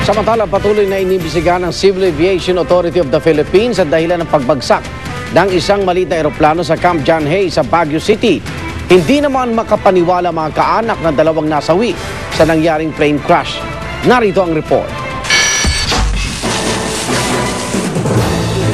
Samantala, patuloy na inimbisigahan ng Civil Aviation Authority of the Philippines sa dahilan ng pagbagsak ng isang maliit na eroplano sa Camp John Hay sa Baguio City. Hindi naman makapaniwala mga kaanak ng dalawang nasawi sa nangyaring plane crash. Narito ang report.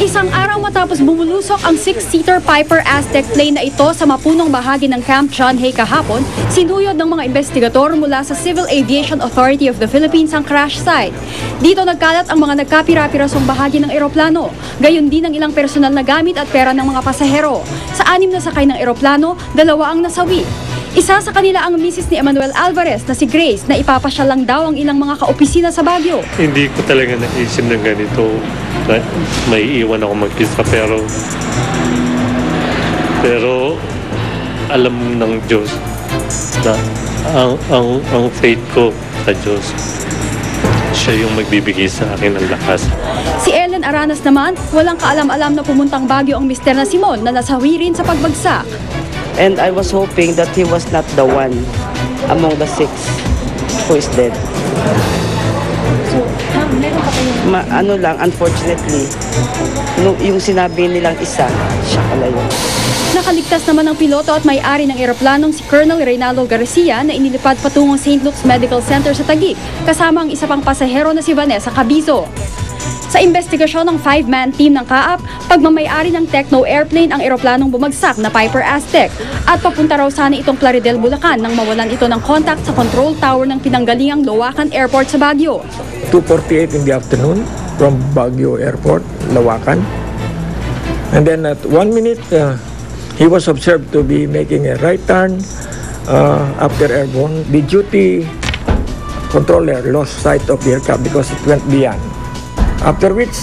Isang araw matapos bumulusok ang 6-seater Piper Aztec plane na ito sa mapunong bahagi ng Camp John Hay kahapon, sinuyod ng mga investigador mula sa Civil Aviation Authority of the Philippines ang crash site. Dito nagkalat ang mga nagkapira-pirasong bahagi ng eroplano, gayon din ang ilang personal na gamit at pera ng mga pasahero. Sa 6 na sakay ng eroplano, 2 ang nasawi. Isa sa kanila ang misis ni Emmanuel Alvarez na si Grace na ipapasya lang daw ang ilang mga kaopisina sa Baguio. Hindi ko talaga naisip na ganito na may iwan ako mag-isa pero alam ng Diyos na ang faith ko sa Diyos, siya yung magbibigay sa akin ng lakas. Si Ellen Aranas naman, walang kaalam-alam na pumuntang Baguio ang mister na Simon na nasawi rin sa pagbagsak. And I was hoping that he was not the one among the 6 who is dead. So, meron pa kayong... Unfortunately, yung sinabi nilang isa, siya pala yun. Nakaligtas naman ang piloto at may-ari ng eroplanong si Colonel Reynaldo Garcia na inilipad patungong St. Luke's Medical Center sa Taguig, kasama ang isa pang pasahero na si Vanessa Cabizo. Sa investigasyon ng 5-man team ng CAAP, pagmamay-ari ng Tecno airplane ang eroplanong bumagsak na Piper Aztec at papunta raw sana itong Plaridel, Bulacan nang mawalan ito ng contact sa control tower ng pinanggalingang Lawakan Airport sa Baguio. 2:48 in the afternoon from Baguio Airport, Lawakan. And then at 1 minute, he was observed to be making a right turn after airborne. The duty controller lost sight of the aircraft because it went beyond. After which,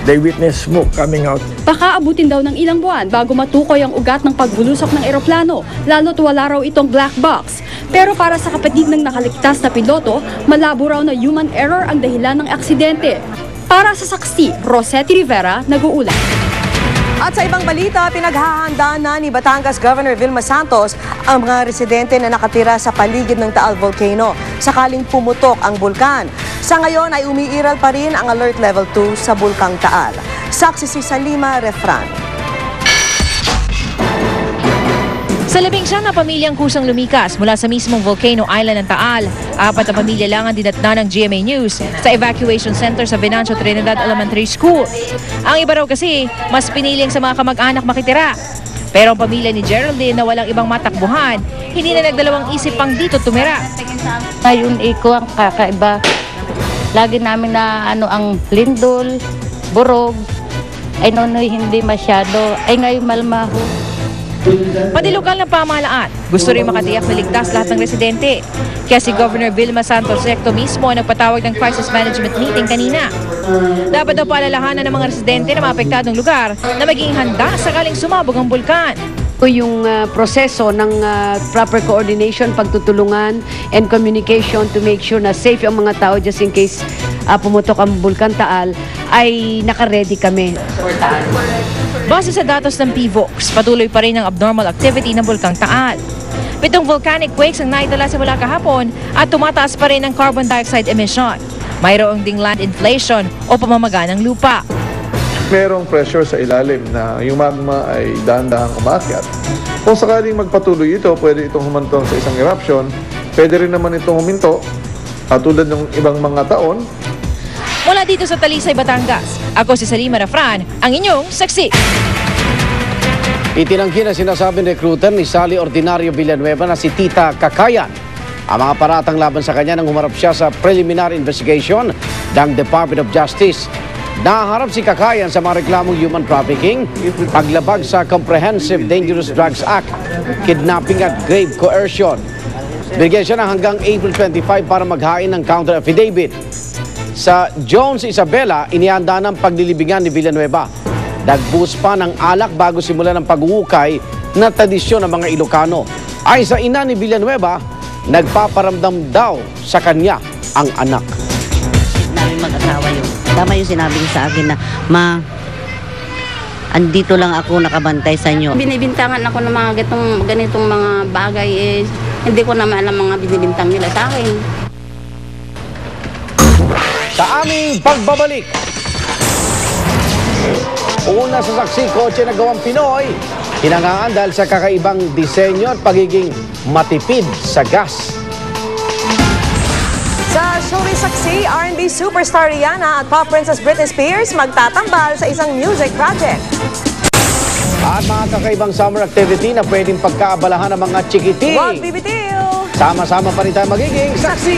they witnessed smoke coming out. Baka abutin daw ng ilang buwan bago matukoy ang ugat ng pagbulusok ng eroplano, lalo't wala raw itong black box. Pero para sa kapatid ng nakaligtas na piloto, malabo raw na human error ang dahilan ng aksidente. Para sa saksi, Rosetti Rivera, nag-uulat. At sa ibang balita, pinaghahanda na ni Batangas Governor Vilma Santos ang mga residente na nakatira sa paligid ng Taal Volcano sakaling pumutok ang bulkan. Sa ngayon ay umiiral pa rin ang Alert Level 2 sa Bulkang Taal. Saksi si Salima Refran. Sa 11 na pamilyang kusang lumikas mula sa mismong Volcano Island ng Taal, 4 na pamilya lang ang dinatna ng GMA News sa evacuation center sa Venancio Trinidad Elementary School. Ang iba raw kasi, mas piniling sa mga kamag-anak makitira. Pero ang pamilya ni Geraldine na walang ibang matakbuhan, hindi na nagdalawang isip pang dito tumira. Ngayon iko ang kakaiba. Lagi namin na ang lindol, burog, ay nonoy hindi masyado, ay ngayon malmaho. Pati lokal na pamahalaan, gusto rin makatiyak na ligtas lahat ng residente. Kaya si Governor Vilma Santos Recto mismo ang nagpatawag ng crisis management meeting kanina. Dapat daw paalalahanan ng mga residente na maapektadong lugar na maging handa sakaling sumabog ang bulkan. Yung proseso ng proper coordination, pagtutulungan and communication to make sure na safe ang mga tao just in case pumutok ang Bulkan Taal ay nakaredy kami. Base sa datos ng PVOX, patuloy pa rin ang abnormal activity ng Bulkang Taal. 7 volcanic quakes ang naitala simula kahapon at tumataas pa rin ang carbon dioxide emission. Mayroong ding land inflation o pamamaga ng lupa. Merong pressure sa ilalim na yung magma ay dahan-dahang umakyat. Kung sakaling magpatuloy ito, pwede itong humantong sa isang eruption, pwede rin naman itong huminto tulad ng ibang mga taon. Mula dito sa Talisay, Batangas, ako si Salima Refran, ang inyong saksi. Itinanggi na sinasabing recruiter ni Sally Ordinario Villanueva na si Tita Cakayan ang mga paratang laban sa kanya nang humarap siya sa preliminary investigation ng Department of Justice. Naharap si Cakayan sa mga reklamong human trafficking, paglabag sa Comprehensive Dangerous Drugs Act, kidnapping at grave coercion. Bigyan siya ng hanggang April 25 para maghain ng counter affidavit. Sa Jones Isabela, inihanda ng paglilibingan ni Villanueva. Nagbuhos pa ng alak bago simulan ng pag-uukay na tradisyon ng mga Ilocano. Ay sa ina ni Villanueva, nagpaparamdam daw sa kanya ang anak. Namin mag-asawa yun. Tama yung sinabi niya sa akin na, Ma, andito lang ako nakabantay sa inyo. Binibintangan ako ng mga ganitong mga bagay, hindi ko naman alam mga binibintang nila sa akin. sa aming pagbabalik. Una sa saksi, kotse na gawang Pinoy, hinangaan dahil sa kakaibang disenyo at pagiging matipid sa gas. Sa showbiz saksi, R&B superstar Rihanna at pop princess Britney Spears magtatambal sa isang music project. At mga kakaibang summer activity na pwedeng pagkaabalahan ng mga chikiting. Huwag bibitiw! Sama-sama pa rin tayo magiging saksi.